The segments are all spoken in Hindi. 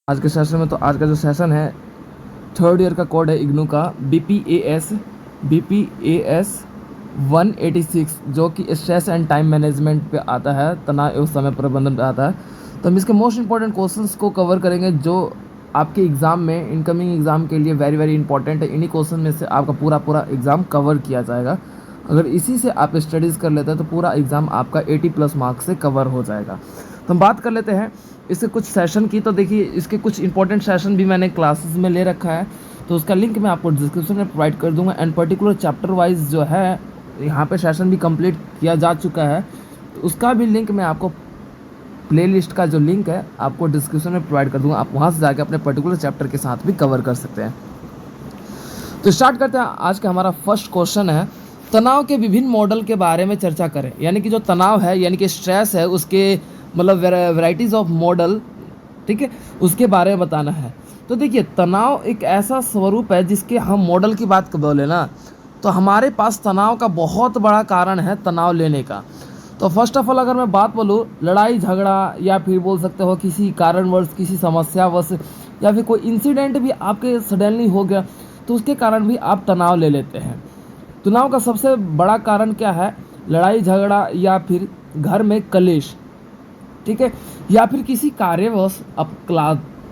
आज के सेशन में तो आज का जो सेशन है थर्ड ईयर का कोड है इग्नू का बी पी ए एस 186 जो कि स्ट्रेस एंड टाइम मैनेजमेंट पे आता है, तनाव एवं समय प्रबंधन पे आता है। तो हम इसके मोस्ट इंपॉर्टेंट क्वेश्चंस को कवर करेंगे जो आपके एग्ज़ाम में इनकमिंग एग्ज़ाम के लिए वेरी वेरी इंपॉर्टेंट है। इन्हीं क्वेश्चन में से आपका पूरा एग्ज़ाम कवर किया जाएगा। अगर इसी से आप स्टडीज़ कर लेते हैं तो पूरा एग्ज़ाम आपका 80+ मार्क्स से कवर हो जाएगा। तो हम बात कर लेते हैं इसके कुछ सेशन की। तो देखिए, इसके कुछ इंपॉर्टेंट सेशन भी मैंने क्लासेस में ले रखा है, तो उसका लिंक मैं आपको डिस्क्रिप्शन में प्रोवाइड कर दूंगा। एंड पर्टिकुलर चैप्टर वाइज जो है यहाँ पे सेशन भी कंप्लीट किया जा चुका है, तो उसका भी लिंक मैं आपको प्लेलिस्ट का जो लिंक है आपको डिस्क्रिप्शन में प्रोवाइड कर दूंगा। आप वहाँ से जाकर अपने पर्टिकुलर चैप्टर के साथ भी कवर कर सकते हैं। तो स्टार्ट करते हैं। आज का हमारा फर्स्ट क्वेश्चन है, तनाव के विभिन्न मॉडल के बारे में चर्चा करें। यानी कि जो तनाव है यानी कि स्ट्रेस है, उसके मतलब वेराइटीज़ ऑफ मॉडल, ठीक है, उसके बारे में बताना है। तो देखिए, तनाव एक ऐसा स्वरूप है जिसके हम मॉडल की बात बोले ना, तो हमारे पास तनाव का बहुत बड़ा कारण है तनाव लेने का। तो फर्स्ट ऑफ ऑल अगर मैं बात बोलूँ, लड़ाई झगड़ा या फिर बोल सकते हो किसी कारणवश, किसी समस्यावश या फिर कोई इंसिडेंट भी आपके सडनली हो गया, तो उसके कारण भी आप तनाव ले लेते हैं। तनाव का सबसे बड़ा कारण क्या है? लड़ाई झगड़ा या फिर घर में कलेश, ठीक है, या फिर किसी कार्यवश आप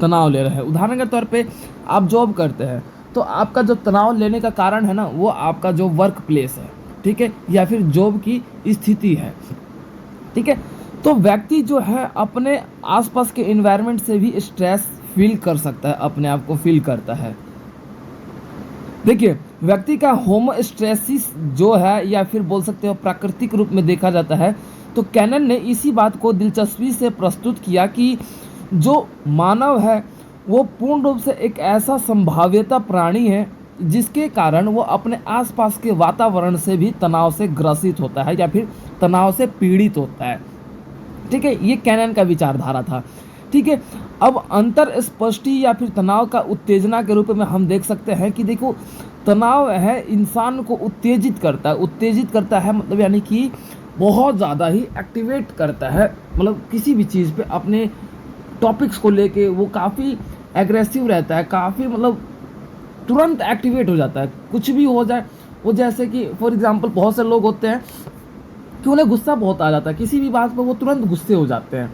तनाव ले रहे हैं। उदाहरण के तौर पे आप जॉब करते हैं तो आपका जो तनाव लेने का कारण है ना, वो आपका जो वर्क प्लेस है, ठीक है, या फिर जॉब की स्थिति है, ठीक है। तो व्यक्ति जो है अपने आसपास के एनवायरनमेंट से भी स्ट्रेस फील कर सकता है, अपने आप को फील करता है। देखिए, व्यक्ति का होमोस्टेसिस जो है या फिर बोल सकते हो प्राकृतिक रूप में देखा जाता है, तो कैनन ने इसी बात को दिलचस्पी से प्रस्तुत किया कि जो मानव है वो पूर्ण रूप से एक ऐसा संभाव्यता प्राणी है जिसके कारण वो अपने आसपास के वातावरण से भी तनाव से ग्रसित होता है या फिर तनाव से पीड़ित होता है, ठीक है। ये कैनन का विचारधारा था, ठीक है। अब अंतर स्पष्टि या फिर तनाव का उत्तेजना के रूप में हम देख सकते हैं कि देखो, तनाव है इंसान को उत्तेजित करता है मतलब यानी कि बहुत ज़्यादा ही एक्टिवेट करता है, मतलब किसी भी चीज़ पे अपने टॉपिक्स को लेके वो काफ़ी एग्रेसिव रहता है, काफ़ी मतलब तुरंत एक्टिवेट हो जाता है, कुछ भी हो जाए। वो जैसे कि फॉर एग्जांपल बहुत से लोग होते हैं कि उन्हें गुस्सा बहुत आ जाता है, किसी भी बात पर वो तुरंत गुस्से हो जाते हैं,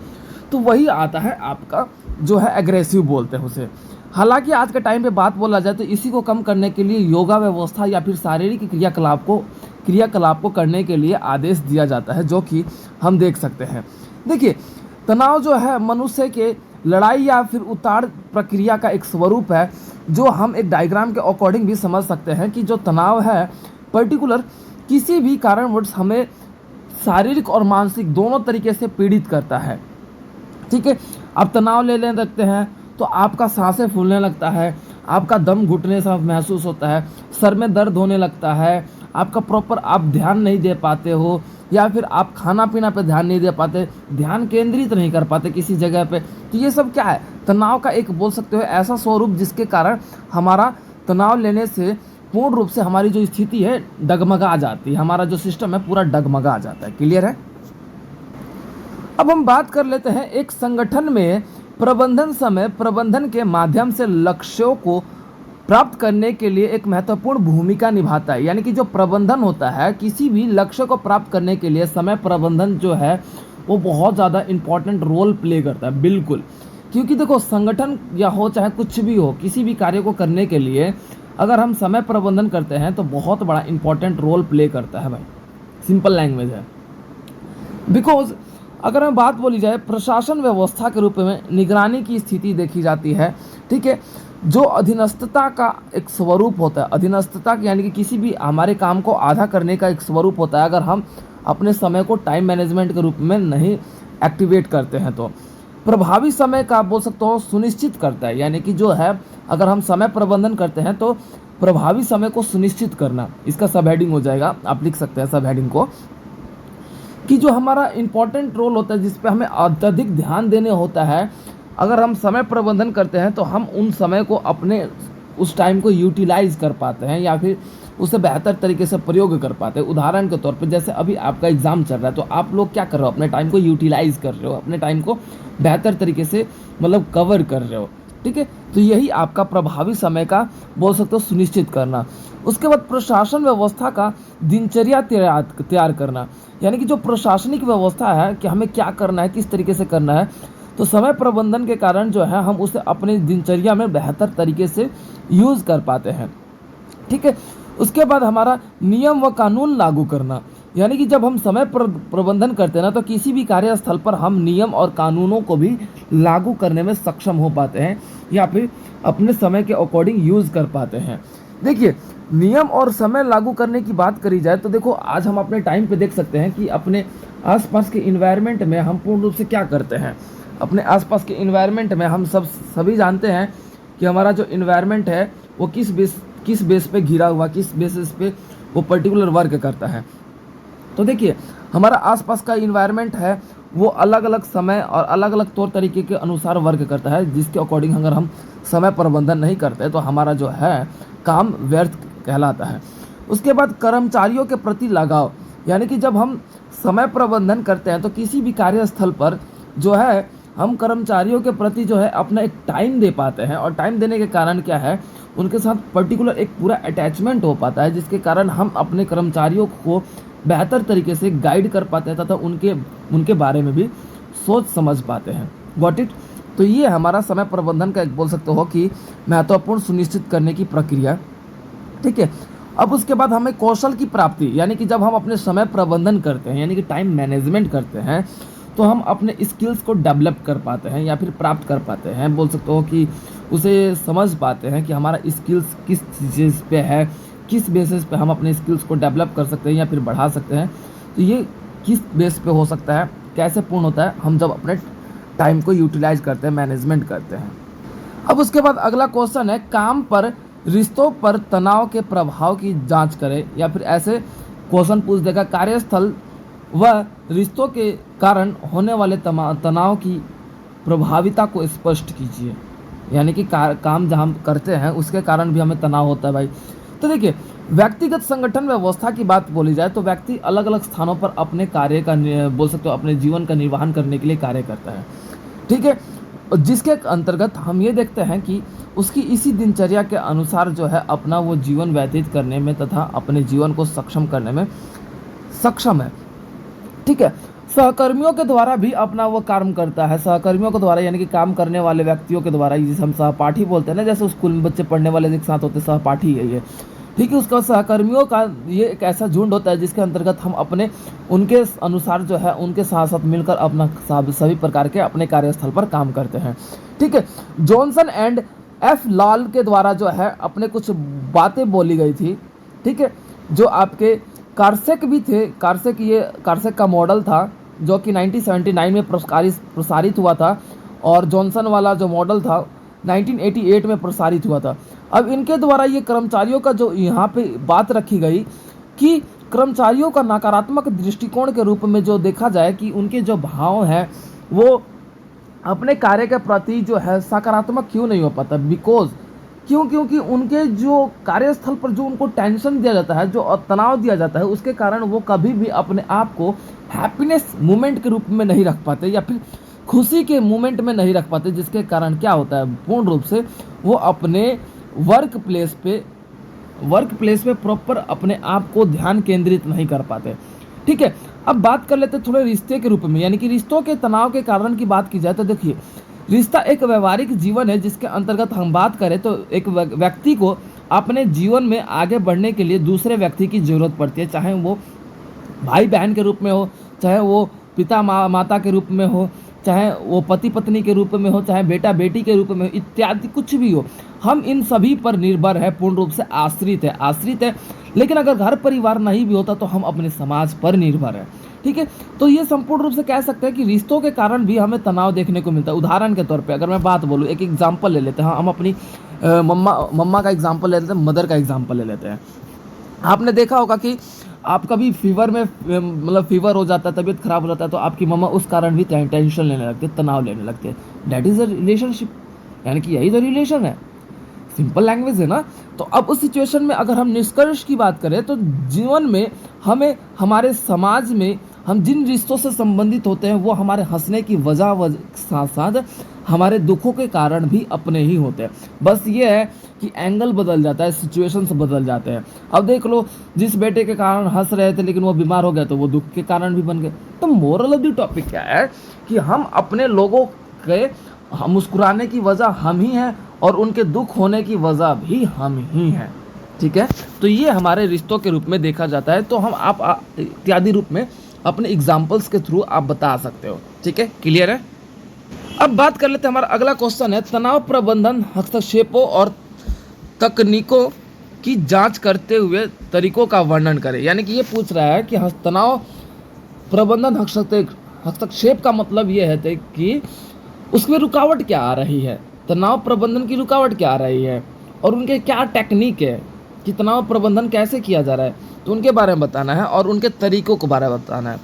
तो वही आता है आपका जो है एग्रेसिव बोलते हैं उसे। हालांकि आज के टाइम पे बात बोला जाए तो इसी को कम करने के लिए योगा व्यवस्था या फिर शारीरिक क्रियाकलाप को करने के लिए आदेश दिया जाता है, जो कि हम देख सकते हैं। देखिए, तनाव जो है मनुष्य के लड़ाई या फिर उतार प्रक्रिया का एक स्वरूप है, जो हम एक डायग्राम के अकॉर्डिंग भी समझ सकते हैं कि जो तनाव है पर्टिकुलर किसी भी कारणवश हमें शारीरिक और मानसिक दोनों तरीके से पीड़ित करता है, ठीक है। आप तनाव लेने लगते हैं तो आपका सांसें फूलने लगता है, आपका दम घुटने सा महसूस होता है, सर में दर्द होने लगता है, आपका प्रॉपर आप ध्यान नहीं दे पाते हो, या फिर आप खाना पीना पे ध्यान नहीं दे पाते, ध्यान केंद्रित नहीं कर पाते किसी जगह पे। तो ये सब क्या है? तनाव का एक बोल सकते हो ऐसा स्वरूप जिसके कारण हमारा तनाव लेने से पूर्ण रूप से हमारी जो स्थिति है डगमगा जाती है, हमारा जो सिस्टम है पूरा डगमगा जाता है। क्लियर है? अब हम बात कर लेते हैं एक संगठन में प्रबंधन के माध्यम से लक्ष्यों को प्राप्त करने के लिए एक महत्वपूर्ण भूमिका निभाता है। यानी कि जो प्रबंधन होता है किसी भी लक्ष्य को प्राप्त करने के लिए समय प्रबंधन जो है वो बहुत ज़्यादा इंपॉर्टेंट रोल प्ले करता है, बिल्कुल। क्योंकि देखो, संगठन या हो चाहे कुछ भी हो, किसी भी कार्य को करने के लिए अगर हम समय प्रबंधन करते हैं तो बहुत बड़ा इंपॉर्टेंट रोल प्ले करता है भाई, सिंपल लैंग्वेज है। बिकॉज अगर हम बात बोली जाए प्रशासन व्यवस्था के रूप में निगरानी की स्थिति देखी जाती है, ठीक है, जो अधीनस्थता का एक स्वरूप होता है। अधीनस्थता यानी कि किसी भी हमारे काम को आधा करने का एक स्वरूप होता है अगर हम अपने समय को टाइम मैनेजमेंट के रूप में नहीं एक्टिवेट करते हैं। तो प्रभावी समय का बोल सकते हो सुनिश्चित करता है। यानी कि जो है अगर हम समय प्रबंधन करते हैं तो प्रभावी समय को सुनिश्चित करना, इसका सब हेडिंग हो जाएगा, आप लिख सकते हैं सब हेडिंग को, कि जो हमारा इंपॉर्टेंट रोल होता है जिस पे हमें अत्यधिक ध्यान देने होता है। अगर हम समय प्रबंधन करते हैं तो हम उन समय को अपने उस टाइम को यूटिलाइज कर पाते हैं या फिर उसे बेहतर तरीके से प्रयोग कर पाते हैं। उदाहरण के तौर पे जैसे अभी आपका एग्ज़ाम चल रहा है तो आप लोग क्या कर रहे हो? अपने टाइम को यूटिलाइज कर रहे हो, अपने टाइम को बेहतर तरीके से मतलब कवर कर रहे हो, ठीक है, तो यही आपका प्रभावी समय का बोल सकते हो सुनिश्चित करना। उसके बाद प्रशासन व्यवस्था का दिनचर्या तैयार करना, यानी कि जो प्रशासनिक व्यवस्था है कि हमें क्या करना है, किस तरीके से करना है, तो समय प्रबंधन के कारण जो है हम उसे अपने दिनचर्या में बेहतर तरीके से यूज़ कर पाते हैं। ठीक है, उसके बाद हमारा नियम व कानून लागू करना, यानी कि जब हम समय प्रबंधन करते हैं ना, तो किसी भी कार्यस्थल पर हम नियम और कानूनों को भी लागू करने में सक्षम हो पाते हैं या फिर अपने समय के अकॉर्डिंग यूज़ कर पाते हैं। देखिए, नियम और समय लागू करने की बात करी जाए तो देखो, आज हम अपने टाइम पे देख सकते हैं कि अपने आसपास के इन्वायरमेंट में हम पूर्ण रूप से क्या करते हैं। अपने आसपास के इन्वायरमेंट में हम सभी जानते हैं कि हमारा जो इन्वायरमेंट है वो किस बेस पे घिरा हुआ, किस बेसिस पे वो पर्टिकुलर वर्क करता है। तो देखिए, हमारा आसपास का इन्वायरमेंट है वो अलग अलग समय और अलग अलग तौर तरीके के अनुसार वर्क करता है, जिसके अकॉर्डिंग अगर हम समय प्रबंधन नहीं करते तो हमारा जो है काम व्यर्थ कहलाता है। उसके बाद कर्मचारियों के प्रति लगाव, यानी कि जब हम समय प्रबंधन करते हैं तो किसी भी कार्यस्थल पर जो है हम कर्मचारियों के प्रति जो है अपना एक टाइम दे पाते हैं, और टाइम देने के कारण क्या है, उनके साथ पर्टिकुलर एक पूरा अटैचमेंट हो पाता है, जिसके कारण हम अपने कर्मचारियों को बेहतर तरीके से गाइड कर पाते हैं तथा उनके बारे में भी सोच समझ पाते हैं। Got it. तो ये हमारा समय प्रबंधन का एक बोल सकते हो कि महत्वपूर्ण सुनिश्चित करने की प्रक्रिया। ठीक है, अब उसके बाद हमें कौशल की प्राप्ति, यानी कि जब हम अपने समय प्रबंधन करते हैं यानी कि टाइम मैनेजमेंट करते हैं, तो हम अपने स्किल्स को डेवलप कर पाते हैं या फिर प्राप्त कर पाते हैं, बोल सकते हो कि उसे समझ पाते हैं कि हमारा स्किल्स किस चीज़ पे है, किस बेसिस पे हम अपने स्किल्स को डेवलप कर सकते हैं या फिर बढ़ा सकते हैं। तो ये किस बेस पे हो सकता है, कैसे पूर्ण होता है, हम जब अपने टाइम को यूटिलाइज करते हैं, मैनेजमेंट करते हैं। अब उसके बाद अगला क्वेश्चन है, काम पर रिश्तों पर तनाव के प्रभाव की जांच करें, या फिर ऐसे क्वेश्चन पूछ देगा, कार्यस्थल व रिश्तों के कारण होने वाले तनाव की प्रभाविता को स्पष्ट कीजिए, यानी कि काम जहाँ हम करते हैं उसके कारण भी हमें तनाव होता है भाई। तो देखिए, व्यक्तिगत संगठन व्यवस्था की बात बोली जाए तो व्यक्ति अलग अलग स्थानों पर अपने कार्य का बोल सकते हो अपने जीवन का निर्वहन करने के लिए कार्य करता है। ठीक है, जिसके अंतर्गत हम ये देखते हैं कि उसकी इसी दिनचर्या के अनुसार जो है अपना वो जीवन व्यतीत करने में तथा अपने जीवन को सक्षम करने में सक्षम है। ठीक है, सहकर्मियों के द्वारा भी अपना वो काम करता है। सहकर्मियों के द्वारा यानी कि काम करने वाले व्यक्तियों के द्वारा, जिसे हम सहपाठी बोलते हैं ना, जैसे स्कूल में बच्चे पढ़ने वाले एक साथ होते हैं, सहपाठी है ये। ठीक है, उसका सहकर्मियों का ये एक ऐसा झुंड होता है जिसके अंतर्गत हम अपने उनके अनुसार जो है उनके साथ साथ मिलकर अपना सभी प्रकार के अपने कार्यस्थल पर काम करते हैं। ठीक है, जॉनसन एंड एफ लाल के द्वारा जो है अपने कुछ बातें बोली गई थी। ठीक है, जो आपके कार्सेक भी थे, कार्सेक का मॉडल था जो कि 1979 में प्रसारित हुआ था, और जॉनसन वाला जो मॉडल था 1988 में प्रसारित हुआ था। अब इनके द्वारा ये कर्मचारियों का जो यहाँ पे बात रखी गई कि कर्मचारियों का नकारात्मक दृष्टिकोण के रूप में जो देखा जाए कि उनके जो भाव हैं वो अपने कार्य के प्रति जो है सकारात्मक क्यों नहीं हो पाता, क्योंकि उनके जो कार्यस्थल पर जो उनको टेंशन दिया जाता है, जो तनाव दिया जाता है, उसके कारण वो कभी भी अपने आप को हैप्पीनेस मोमेंट के रूप में नहीं रख पाते या फिर खुशी के मोमेंट में नहीं रख पाते, जिसके कारण क्या होता है, पूर्ण रूप से वो अपने वर्क प्लेस पे प्रॉपर अपने आप को ध्यान केंद्रित नहीं कर पाते। ठीक है, अब बात कर लेते हैं थोड़े रिश्ते के रूप में, यानी कि रिश्तों के तनाव के कारण की बात की जाए तो देखिए, रिश्ता एक व्यवहारिक जीवन है जिसके अंतर्गत हम बात करें तो एक व्यक्ति को अपने जीवन में आगे बढ़ने के लिए दूसरे व्यक्ति की ज़रूरत पड़ती है, चाहे वो भाई बहन के रूप में हो, चाहे वो पिता माता के रूप में हो, चाहे वो पति पत्नी के रूप में हो, चाहे बेटा बेटी के रूप में हो, इत्यादि कुछ भी हो, हम इन सभी पर निर्भर है, पूर्ण रूप से आश्रित है। लेकिन अगर घर परिवार नहीं भी होता तो हम अपने समाज पर निर्भर है। ठीक है, तो ये संपूर्ण रूप से कह सकते हैं कि रिश्तों के कारण भी हमें तनाव देखने को मिलता है। उदाहरण के तौर पे अगर मैं बात बोलूँ, एक एग्जाम्पल ले लेते हैं, हम अपनी मम्मा का एग्जाम्पल ले लेते हैं, मदर का एग्जाम्पल ले लेते हैं। आपने देखा होगा कि आप कभी फीवर में मतलब फीवर हो जाता है, तबीयत खराब हो जाता है, तो आपकी मम्मा उस कारण भी टेंशन लेने लगती है, तनाव लेने लगती है। दैट इज़ अ रिलेशनशिप, यानी कि यही तो रिलेशन है, सिंपल लैंग्वेज है ना। तो अब उस सिचुएशन में अगर हम निष्कर्ष की बात करें तो जीवन में हमें हमारे समाज में हम जिन रिश्तों से संबंधित होते हैं वो हमारे हंसने की वजह साथ साथ हमारे दुखों के कारण भी अपने ही होते हैं। बस ये है कि एंगल बदल जाता है, सिचुएशंस बदल जाते हैं। अब देख लो, जिस बेटे के कारण हंस रहे थे लेकिन वो बीमार हो गया तो वो दुख के कारण भी बन गए। तो मोरल ऑफ द टॉपिक क्या है कि हम अपने लोगों के मुस्कुराने की वजह हम ही हैं और उनके दुख होने की वजह भी हम ही हैं। ठीक है, तो ये हमारे रिश्तों के रूप में देखा जाता है। तो हम आप इत्यादि रूप में अपने एग्जाम्पल्स के थ्रू आप बता सकते हो। ठीक है, क्लियर है। अब बात कर लेते हैं, हमारा अगला क्वेश्चन है तनाव प्रबंधन हस्तक्षेपों और तकनीकों की जांच करते हुए तरीकों का वर्णन करें। यानी कि ये पूछ रहा है कि तनाव प्रबंधन हस्तक्षेप का मतलब ये है कि उसमें रुकावट क्या आ रही है, तनाव प्रबंधन की रुकावट क्या आ रही है और उनके क्या टेक्निक है कि तनाव प्रबंधन कैसे किया जा रहा है, तो उनके बारे में बताना है और उनके तरीकों के बारे में बताना है।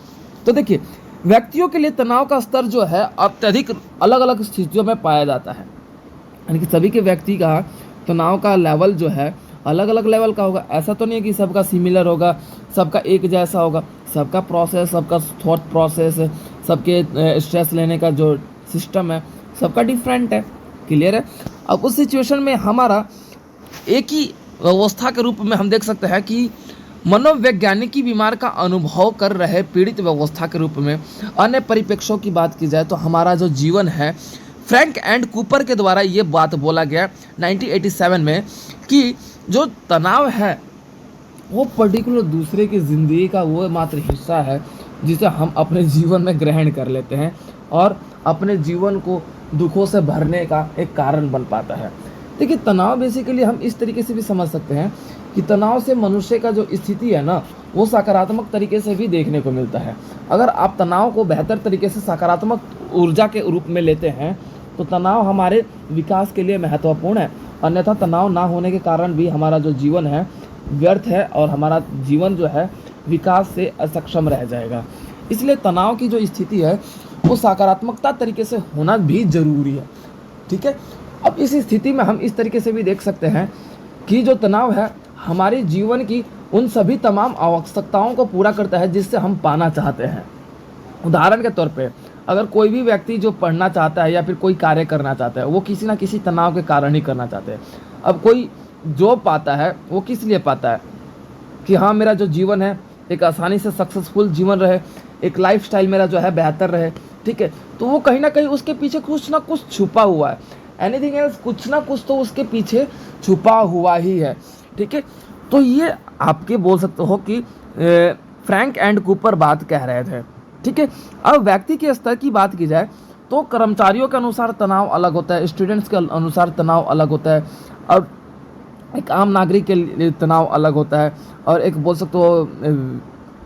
तो देखिए, व्यक्तियों के लिए तनाव का स्तर जो है अत्यधिक अलग अलग स्थितियों में पाया जाता है। यानी कि सभी के व्यक्ति का तनाव का लेवल जो है अलग अलग लेवल का होगा। ऐसा तो नहीं है कि सबका सिमिलर होगा, सबका एक जैसा होगा। सबका प्रोसेस, सबका थॉट प्रोसेस, सबके स्ट्रेस लेने का जो सिस्टम है सबका डिफरेंट है। क्लियर है। अब उस सिचुएशन में हमारा एक ही अवस्था के रूप में हम देख सकते हैं कि मनोवैज्ञानिकी बीमार का अनुभव कर रहे पीड़ित व्यवस्था के रूप में अन्य परिप्रेक्ष्यों की बात की जाए तो हमारा जो जीवन है, फ्रैंक एंड कूपर के द्वारा ये बात बोला गया 1987 में कि जो तनाव है वो पर्टिकुलर दूसरे की ज़िंदगी का वो मात्र हिस्सा है जिसे हम अपने जीवन में ग्रहण कर लेते हैं और अपने जीवन को दुखों से भरने का एक कारण बन पाता है। देखिए, तनाव बेसिकली हम इस तरीके से भी समझ सकते हैं कि तनाव से मनुष्य का जो स्थिति है ना वो सकारात्मक तरीके से भी देखने को मिलता है। अगर आप तनाव को बेहतर तरीके से सकारात्मक ऊर्जा के रूप में लेते हैं तो तनाव हमारे विकास के लिए महत्वपूर्ण है। अन्यथा तनाव ना होने के कारण भी हमारा जो जीवन है व्यर्थ है और हमारा जीवन जो है विकास से असक्षम रह जाएगा। इसलिए तनाव की जो स्थिति है वो सकारात्मकता तरीके से होना भी जरूरी है। ठीक है। अब इस स्थिति में हम इस तरीके से भी देख सकते हैं कि जो तनाव है हमारे जीवन की उन सभी तमाम आवश्यकताओं को पूरा करता है जिससे हम पाना चाहते हैं। उदाहरण के तौर पे अगर कोई भी व्यक्ति जो पढ़ना चाहता है या फिर कोई कार्य करना चाहता है वो किसी ना किसी तनाव के कारण ही करना चाहते हैं। अब कोई जॉब पाता है वो किस लिए पाता है कि हाँ मेरा जो जीवन है एक आसानी से सक्सेसफुल जीवन रहे, एक लाइफस्टाइल मेरा जो है बेहतर रहे। ठीक है, तो वो कहीं ना कहीं उसके पीछे कुछ ना कुछ छुपा हुआ है। एनीथिंग एल्स, कुछ ना कुछ तो उसके पीछे छुपा हुआ ही है। ठीक है, तो ये आपके बोल सकते हो कि फ्रैंक एंड कूपर बात कह रहे थे। ठीक है, अब व्यक्ति के स्तर की बात की जाए तो कर्मचारियों के अनुसार तनाव अलग होता है, स्टूडेंट्स के अनुसार तनाव अलग होता है, और एक आम नागरिक के लिए तनाव अलग होता है, और एक बोल सकते हो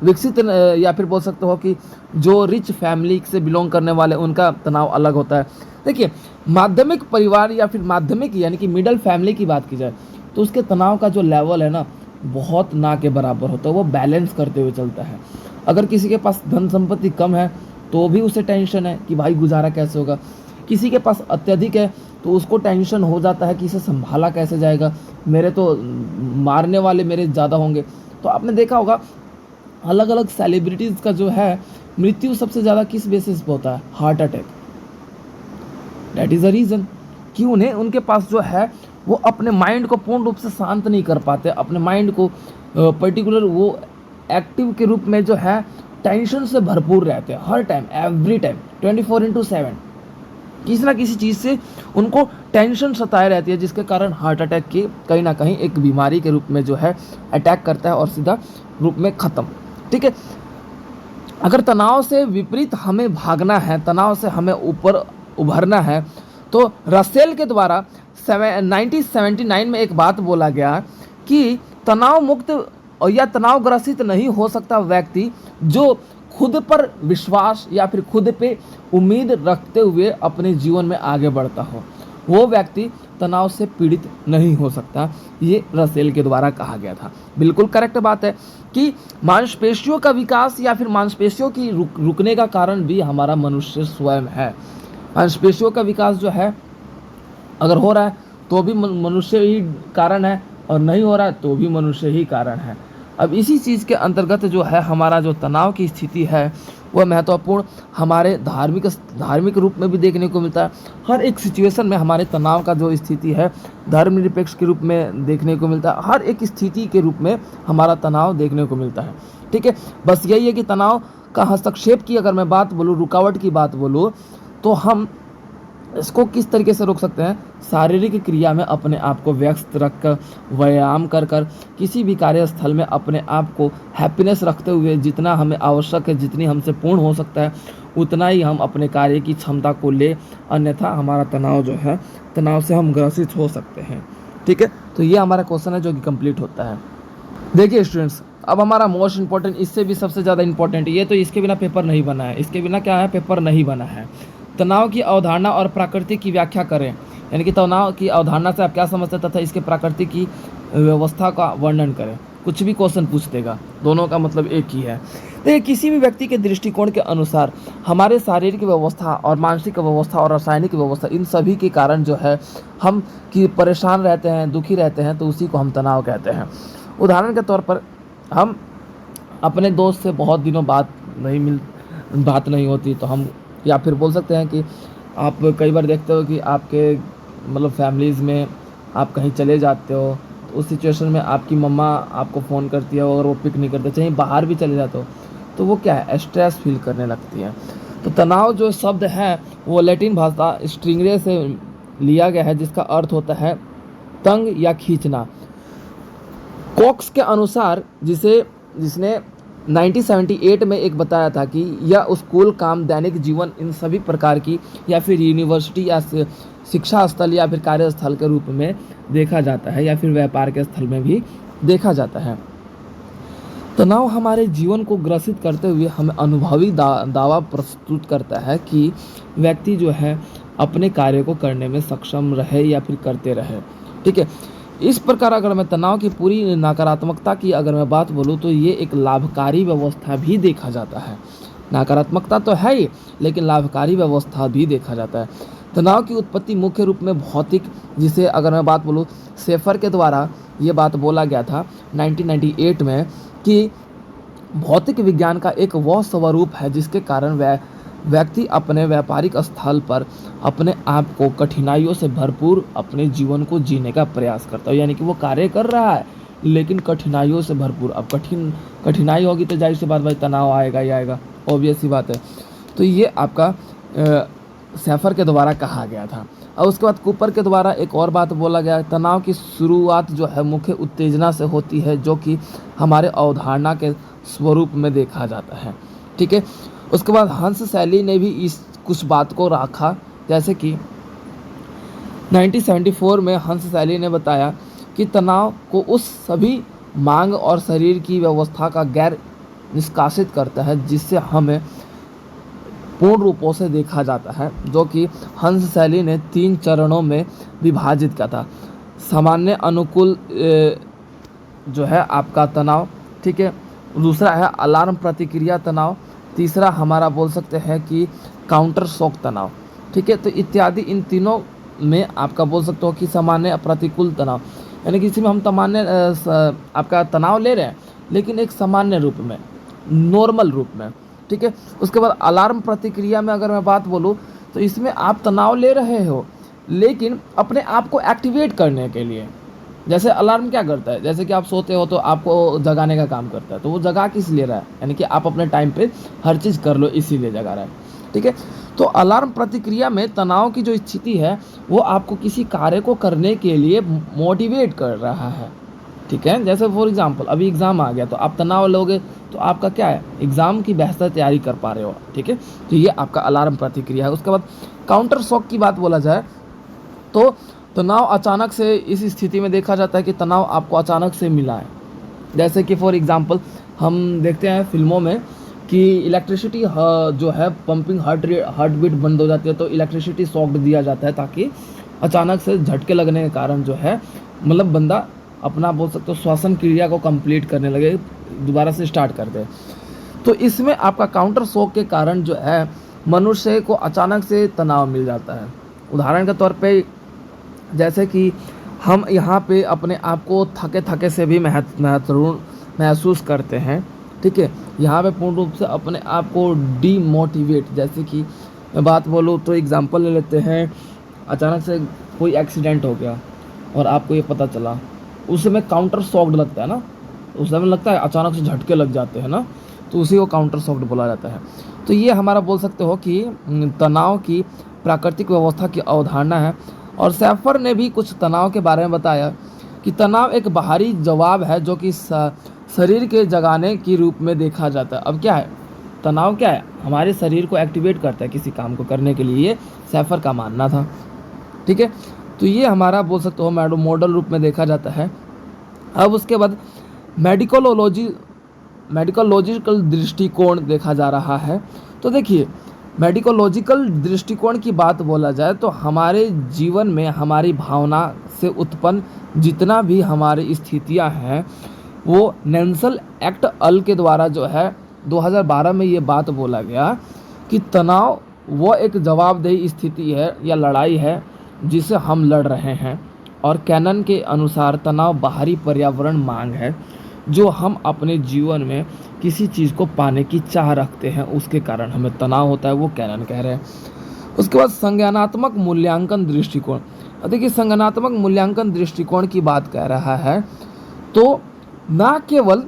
विकसित या फिर बोल सकते हो कि जो रिच फैमिली से बिलोंग करने वाले उनका तनाव अलग होता है। देखिए, माध्यमिक परिवार या फिर माध्यमिक यानी कि मिडिल फैमिली की बात की जाए तो उसके तनाव का जो लेवल है ना बहुत ना के बराबर होता है, वो बैलेंस करते हुए चलता है। अगर किसी के पास धन संपत्ति कम है तो भी उसे टेंशन है कि भाई गुजारा कैसे होगा, किसी के पास अत्यधिक है तो उसको टेंशन हो जाता है कि इसे संभाला कैसे जाएगा, मेरे तो मारने वाले मेरे ज़्यादा होंगे। तो आपने देखा होगा अलग अलग सेलिब्रिटीज़ का जो है मृत्यु सबसे ज़्यादा किस बेसिस पे होता है, heart attack. That is a reason कि उन्हें उनके पास जो है वो अपने माइंड को पूर्ण रूप से शांत नहीं कर पाते, अपने माइंड को पर्टिकुलर वो एक्टिव के रूप में जो है टेंशन से भरपूर रहते हैं हर टाइम, एवरी टाइम, 24/7 किसी ना किसी चीज़ से उनको टेंशन सताए रहती है, जिसके कारण हार्ट अटैक की कहीं ना कहीं एक बीमारी के रूप में जो है अटैक करता है और सीधा रूप में ख़त्म। ठीक है, अगर तनाव से विपरीत हमें भागना है, तनाव से हमें ऊपर उभरना है, तो रसेल के द्वारा 1979 में एक बात बोला गया कि तनाव मुक्त या तनाव ग्रसित नहीं हो सकता व्यक्ति जो खुद पर विश्वास या फिर खुद पे उम्मीद रखते हुए अपने जीवन में आगे बढ़ता हो, वो व्यक्ति तनाव से पीड़ित नहीं हो सकता। ये रसेल के द्वारा कहा गया था। बिल्कुल करेक्ट बात है कि मांसपेशियों का विकास या फिर मांसपेशियों की रुकने का कारण भी हमारा मनुष्य स्वयं है। मांसपेशियों का विकास जो है अगर हो रहा है तो भी मनुष्य ही कारण है और नहीं हो रहा है तो भी मनुष्य ही कारण है। अब इसी चीज़ के अंतर्गत जो है हमारा जो तनाव की स्थिति है वह महत्वपूर्ण हमारे धार्मिक रूप में भी देखने को मिलता है। हर एक सिचुएशन में हमारे तनाव का जो स्थिति है धर्मनिरपेक्ष के रूप में देखने को मिलता है। हर एक स्थिति के रूप में हमारा तनाव देखने को मिलता है। ठीक है, बस यही है कि तनाव का हस्तक्षेप की अगर मैं बात बोलूँ, रुकावट की बात बोलूँ, तो हम इसको किस तरीके से रोक सकते हैं? शारीरिक क्रिया में अपने आप को व्यस्त रखकर, व्यायाम कर कर, किसी भी कार्यस्थल में अपने आप को हैप्पीनेस रखते हुए जितना हमें आवश्यक है, जितनी हमसे पूर्ण हो सकता है उतना ही हम अपने कार्य की क्षमता को ले, अन्यथा हमारा तनाव जो है, तनाव से हम ग्रसित हो सकते हैं। ठीक है, तो ये हमारा क्वेश्चन है जो कि कंप्लीट होता है। देखिए स्टूडेंट्स, अब हमारा मोस्ट इंपॉर्टेंट, इससे भी सबसे ज़्यादा इंपॉर्टेंट, ये तो इसके बिना पेपर नहीं बना है, इसके बिना क्या है, पेपर नहीं बना है। तनाव की अवधारणा और प्रकृति की व्याख्या करें, यानी कि तनाव की अवधारणा से आप क्या समझते हैं तथा इसके प्रकृति की व्यवस्था का वर्णन करें। कुछ भी क्वेश्चन पूछ देगा, दोनों का मतलब एक ही है। देखिए, किसी भी व्यक्ति के दृष्टिकोण के अनुसार हमारे शारीरिक व्यवस्था और मानसिक व्यवस्था और रासायनिक व्यवस्था, इन सभी के कारण जो है हम कि परेशान रहते हैं, दुखी रहते हैं, तो उसी को हम तनाव कहते हैं। उदाहरण के तौर पर हम अपने दोस्त से बहुत दिनों बात नहीं होती, तो हम, या फिर बोल सकते हैं कि आप कई बार देखते हो कि आपके मतलब फैमिलीज़ में आप कहीं चले जाते हो, तो उस सिचुएशन में आपकी मम्मा आपको फ़ोन करती है और वो पिक नहीं करते, चाहे बाहर भी चले जाते हो, तो वो क्या है, स्ट्रेस फील करने लगती है। तो तनाव जो शब्द है वो लैटिन भाषा स्ट्रिंगरे से लिया गया है, जिसका अर्थ होता है तंग या खींचना। कॉक्स के अनुसार जिसने 1978 में एक बताया था कि यह स्कूल, काम, दैनिक जीवन, इन सभी प्रकार की, या फिर यूनिवर्सिटी या शिक्षा स्थल या फिर कार्यस्थल के रूप में देखा जाता है, या फिर व्यापार के स्थल में भी देखा जाता है। तनाव हमारे जीवन को ग्रसित करते हुए हमें अनुभवी दावा प्रस्तुत करता है कि व्यक्ति जो है अपने कार्य को करने में सक्षम रहे या फिर करते रहे। ठीक है, इस प्रकार अगर मैं तनाव की पूरी नकारात्मकता की अगर मैं बात बोलूँ, तो ये एक लाभकारी व्यवस्था भी देखा जाता है। नकारात्मकता तो है ही, लेकिन लाभकारी व्यवस्था भी देखा जाता है। तनाव की उत्पत्ति मुख्य रूप में भौतिक, जिसे अगर मैं बात बोलूँ, शेफर के द्वारा ये बात बोला गया था 1998 में कि भौतिक विज्ञान का एक वह स्वरूप है जिसके कारण व्यक्ति अपने व्यापारिक स्थल पर अपने आप को कठिनाइयों से भरपूर अपने जीवन को जीने का प्रयास करता है। यानी कि वो कार्य कर रहा है लेकिन कठिनाइयों से भरपूर। अब कठिनाई होगी तो जाहिर सी बात भाई तनाव आएगा ही आएगा, ऑब्वियस सी बात है। तो ये आपका शेफर के द्वारा कहा गया था। और उसके बाद कूपर के द्वारा एक और बात बोला गया, तनाव की शुरुआत जो है मुख्य उत्तेजना से होती है, जो कि हमारे अवधारणा के स्वरूप में देखा जाता है। ठीक है, उसके बाद हंस सैली ने भी इस कुछ बात को रखा, जैसे कि 1974 में हंस सैली ने बताया कि तनाव को उस सभी मांग और शरीर की व्यवस्था का गैर निष्कासित करता है जिससे हमें पूर्ण रूपों से देखा जाता है, जो कि हंस सैली ने 3 चरणों में विभाजित किया था। सामान्य अनुकूल जो है आपका तनाव, ठीक है, दूसरा है अलार्म प्रतिक्रिया तनाव, तीसरा हमारा बोल सकते हैं कि काउंटर शॉक तनाव। ठीक है, तो इत्यादि इन तीनों में आपका बोल सकते हो कि सामान्य प्रतिकूल तनाव, यानी कि इसमें हम सामान्य आपका तनाव ले रहे हैं लेकिन एक सामान्य रूप में, नॉर्मल रूप में। ठीक है, उसके बाद अलार्म प्रतिक्रिया में अगर मैं बात बोलूँ तो इसमें आप तनाव ले रहे हो लेकिन अपने आप को एक्टिवेट करने के लिए। जैसे अलार्म क्या करता है, जैसे कि आप सोते हो तो आपको जगाने का काम करता है, तो वो जगा किस लिए रहा है, यानी कि आप अपने टाइम पे हर चीज़ कर लो इसीलिए जगा रहा है। ठीक है, तो अलार्म प्रतिक्रिया में तनाव की जो स्थिति है वो आपको किसी कार्य को करने के लिए मोटिवेट कर रहा है। ठीक है, जैसे फॉर एग्जांपल अभी एग्ज़ाम आ गया तो आप तनाव लोगे तो आपका क्या है, एग्ज़ाम की बेहतर तैयारी कर पा रहे हो। ठीक है, तो ये आपका अलार्म प्रतिक्रिया है। उसके बाद काउंटर शॉक की बात बोला जाए तो तनाव अचानक से इस स्थिति में देखा जाता है कि तनाव आपको अचानक से मिला है। जैसे कि फॉर एग्जांपल हम देखते हैं फिल्मों में कि इलेक्ट्रिसिटी जो है पंपिंग हार्ट बीट बंद हो जाती है तो इलेक्ट्रिसिटी शॉक दिया जाता है, ताकि अचानक से झटके लगने के कारण जो है मतलब बंदा अपना बोल सकते हो श्वसन क्रिया को कंप्लीट करने लगे, दोबारा से स्टार्ट कर दे। तो इसमें आपका काउंटर शॉक के कारण जो है मनुष्य को अचानक से तनाव मिल जाता है। उदाहरण के तौर पे जैसे कि हम यहाँ पे अपने आप को थके थके से भी महसूस करते हैं। ठीक है, यहाँ पे पूर्ण रूप से अपने आप को डीमोटिवेट, जैसे कि मैं बात बोलूँ तो एग्जांपल ले लेते हैं, अचानक से कोई एक्सीडेंट हो गया और आपको ये पता चला, उस समय काउंटर शॉक्ड लगता है ना, उस समय लगता है अचानक से झटके लग जाते हैं ना, तो उसी को काउंटर शॉक्ड बोला जाता है। तो ये हमारा बोल सकते हो कि तनाव की प्राकृतिक व्यवस्था की अवधारणा है। और सैफर ने भी कुछ तनाव के बारे में बताया कि तनाव एक बाहरी जवाब है जो कि शरीर के जगाने के रूप में देखा जाता है। अब क्या है तनाव, क्या है, हमारे शरीर को एक्टिवेट करता है किसी काम को करने के लिए, ये सैफर का मानना था। ठीक है, तो ये हमारा बोल सकते हो मॉडल रूप में देखा जाता है। अब उसके बाद मेडिकोलॉजिकल दृष्टिकोण देखा जा रहा है। तो देखिए, मेडिकोलॉजिकल दृष्टिकोण की बात बोला जाए तो हमारे जीवन में हमारी भावना से उत्पन्न जितना भी हमारी स्थितियां हैं, वो नेल्सन एक्ट अल के द्वारा जो है 2012 में ये बात बोला गया कि तनाव वो एक जवाबदेही स्थिति है या लड़ाई है जिसे हम लड़ रहे हैं। और कैनन के अनुसार तनाव बाहरी पर्यावरण मांग है जो हम अपने जीवन में किसी चीज़ को पाने की चाह रखते हैं, उसके कारण हमें तनाव होता है, वो कैनन कह रहे हैं। उसके बाद संज्ञानात्मक मूल्यांकन दृष्टिकोण। देखिए, संज्ञानात्मक मूल्यांकन दृष्टिकोण की बात कह रहा है तो न केवल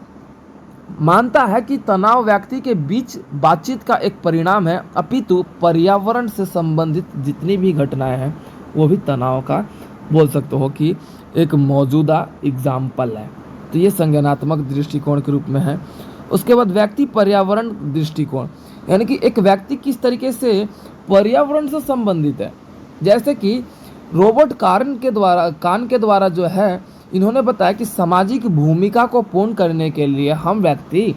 मानता है कि तनाव व्यक्ति के बीच बातचीत का एक परिणाम है, अपितु पर्यावरण से संबंधित जितनी भी घटनाएं हैं वो भी तनाव का बोल सकते हो कि एक मौजूदा एग्जाम्पल है। तो ये संज्ञानात्मक दृष्टिकोण के रूप में है। उसके बाद व्यक्ति पर्यावरण दृष्टिकोण, यानी कि एक व्यक्ति किस तरीके से पर्यावरण से संबंधित है। जैसे कि रॉबर्ट कान के द्वारा जो है इन्होंने बताया कि सामाजिक भूमिका को पूर्ण करने के लिए हम व्यक्ति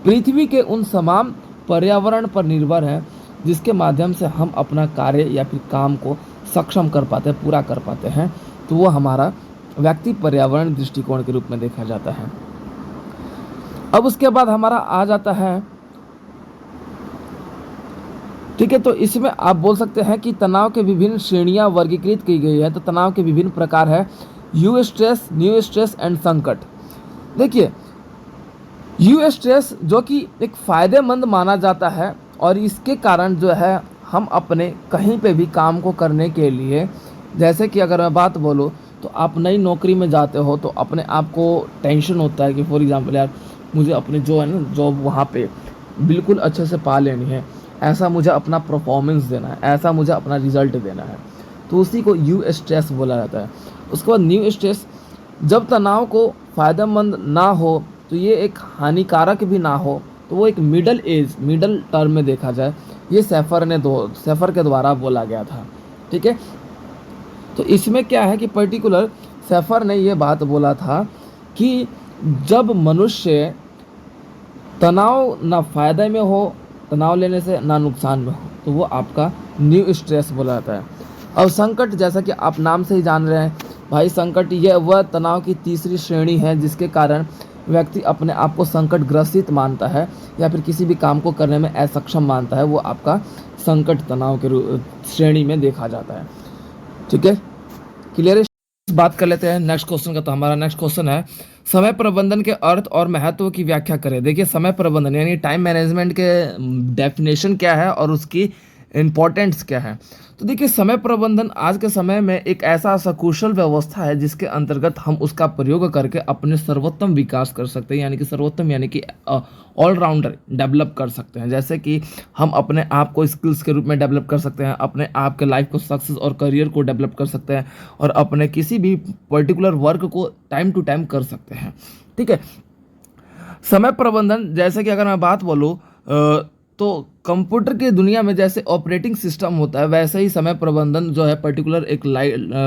पृथ्वी के उन समान पर्यावरण पर निर्भर हैं जिसके माध्यम से हम अपना कार्य या फिर काम को सक्षम कर पाते हैं, पूरा कर पाते हैं। तो वो हमारा व्यक्ति पर्यावरण दृष्टिकोण के रूप में देखा जाता है। अब उसके बाद हमारा आ जाता है, ठीक है, तो इसमें आप बोल सकते हैं कि तनाव के विभिन्न श्रेणियां वर्गीकृत की गई है। तो तनाव के विभिन्न प्रकार है, you stress, new stress and संकट। देखिए, यू स्ट्रेस जो कि एक फायदेमंद माना जाता है और इसके कारण जो है हम अपने कहीं पे भी काम को करने के लिए, जैसे कि अगर मैं बात बोलूँ तो आप नई नौकरी में जाते हो तो अपने आप को टेंशन होता है कि फॉर एग्जांपल यार मुझे अपने जो है ना जॉब वहाँ पे बिल्कुल अच्छे से पा लेनी है, ऐसा मुझे अपना परफॉर्मेंस देना है, ऐसा मुझे अपना रिजल्ट देना है, तो उसी को यू स्ट्रेस बोला जाता है। उसके बाद न्यू स्ट्रेस, जब तनाव को फ़ायदेमंद ना हो तो ये एक हानिकारक भी ना हो, तो वो एक मिडल टर्म में देखा जाए, ये सैफर के द्वारा बोला गया था। ठीक है, तो इसमें क्या है कि पर्टिकुलर सैफर ने ये बात बोला था कि जब मनुष्य तनाव ना फ़ायदे में हो, तनाव लेने से ना नुकसान में हो, तो वो आपका न्यू स्ट्रेस बोला जाता है। अब संकट, जैसा कि आप नाम से ही जान रहे हैं भाई, संकट ये वह तनाव की तीसरी श्रेणी है जिसके कारण व्यक्ति अपने आप को संकटग्रसित मानता है या फिर किसी भी काम को करने में असक्षम मानता है, वो आपका संकट तनाव के श्रेणी में देखा जाता है। ठीक है, क्लियर है। बात कर लेते हैं नेक्स्ट क्वेश्चन का। तो हमारा नेक्स्ट क्वेश्चन है, समय प्रबंधन के अर्थ और महत्व की व्याख्या करें। देखिए, समय प्रबंधन यानी टाइम मैनेजमेंट के डेफिनेशन क्या है और उसकी इम्पोर्टेंस क्या है। तो देखिए, समय प्रबंधन आज के समय में एक ऐसा सकुशल व्यवस्था है जिसके अंतर्गत हम उसका प्रयोग करके अपने सर्वोत्तम विकास कर सकते हैं, यानी कि सर्वोत्तम यानी कि ऑलराउंडर डेवलप कर सकते हैं। जैसे कि हम अपने आप को स्किल्स के रूप में डेवलप कर सकते हैं, अपने आप के लाइफ को सक्सेस और करियर को डेवलप कर सकते हैं और अपने किसी भी पर्टिकुलर वर्क को टाइम टू टाइम कर सकते हैं। ठीक है, समय प्रबंधन, जैसे कि अगर मैं बात बोलूँ तो कंप्यूटर की दुनिया में जैसे ऑपरेटिंग सिस्टम होता है, वैसे ही समय प्रबंधन जो है पर्टिकुलर एक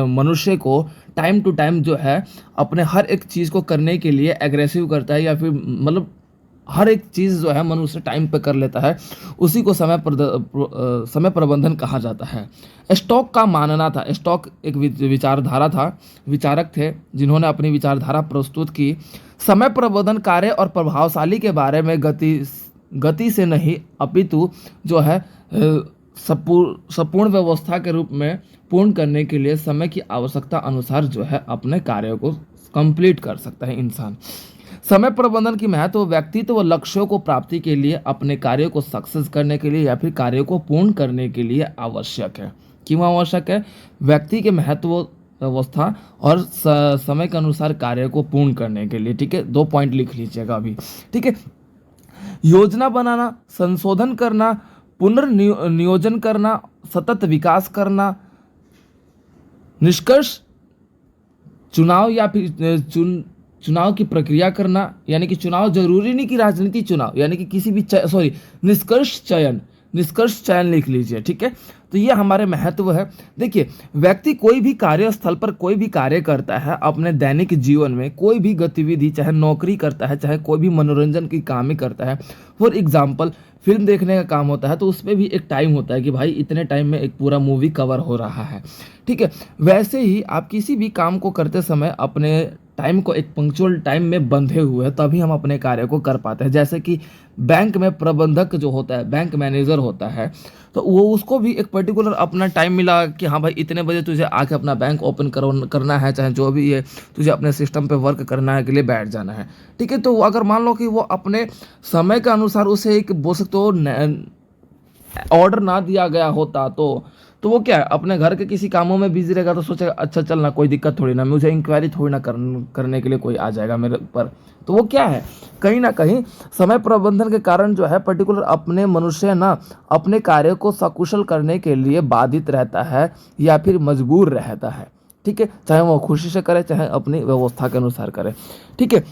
मनुष्य को टाइम टू टाइम जो है अपने हर एक चीज़ को करने के लिए एग्रेसिव करता है, या फिर मतलब हर एक चीज़ जो है मनुष्य टाइम पे कर लेता है, उसी को समय प्रबंधन कहा जाता है। स्टॉक का मानना था, स्टॉक एक विचारधारा था, विचारक थे जिन्होंने अपनी विचारधारा प्रस्तुत की। समय प्रबंधन कार्य और प्रभावशाली के बारे में गति से नहीं अपितु जो है संपूर्ण व्यवस्था के रूप में पूर्ण करने के लिए समय की आवश्यकता अनुसार जो है अपने कार्यों को कंप्लीट कर सकता है इंसान। समय प्रबंधन की महत्व व्यक्तित्व व लक्ष्यों को प्राप्ति के लिए, अपने कार्यों को सक्सेस करने के लिए या फिर कार्यों को पूर्ण करने के लिए आवश्यक है। क्यों आवश्यक है? व्यक्ति के महत्व व्यवस्था और समय के अनुसार कार्य को पूर्ण करने के लिए। ठीक है, 2 पॉइंट लिख लीजिएगा अभी। ठीक है, योजना बनाना, संशोधन करना, पुनर्नियोजन करना, सतत विकास करना, निष्कर्ष चुनाव या फिर चुनाव की प्रक्रिया करना, यानी कि चुनाव जरूरी नहीं कि राजनीति चुनाव, यानी कि किसी भी निष्कर्ष चयन लिख लीजिए। ठीक है, तो ये हमारे महत्व है। देखिए, व्यक्ति कोई भी कार्यस्थल पर कोई भी कार्य करता है, अपने दैनिक जीवन में कोई भी गतिविधि, चाहे नौकरी करता है, चाहे कोई भी मनोरंजन की काम ही करता है। फॉर एग्जाम्पल, फिल्म देखने का काम होता है तो उसमें भी एक टाइम होता है कि भाई इतने टाइम में एक पूरा मूवी कवर हो रहा है। ठीक है, वैसे ही आप किसी भी काम को करते समय अपने टाइम को एक पंक्चुअल टाइम में बंधे हुए हैं, तभी हम अपने कार्य को कर पाते हैं। जैसे कि बैंक में प्रबंधक जो होता है, बैंक मैनेजर होता है, तो वो उसको भी एक पर्टिकुलर अपना टाइम मिला कि हाँ भाई इतने बजे तुझे आके अपना बैंक ओपन करना है, चाहे जो भी है तुझे अपने सिस्टम पे वर्क करना है के लिए बैठ जाना है। ठीक है, तो अगर मान लो कि वो अपने समय के अनुसार उसे एक बोल सकते हो ऑर्डर ना दिया गया होता तो वो क्या है, अपने घर के किसी कामों में बिजी रहेगा, तो सोचेगा अच्छा चल ना, कोई दिक्कत थोड़ी ना, मुझे इंक्वायरी थोड़ी ना करने के लिए कोई आ जाएगा मेरे पर। तो वो क्या है, कहीं ना कहीं समय प्रबंधन के कारण जो है पर्टिकुलर अपने मनुष्य ना अपने कार्य को सकुशल करने के लिए बाधित रहता है या फिर मजबूर रहता है। ठीक है, चाहे वो खुशी से करे, चाहे अपनी व्यवस्था के अनुसार करे। ठीक है,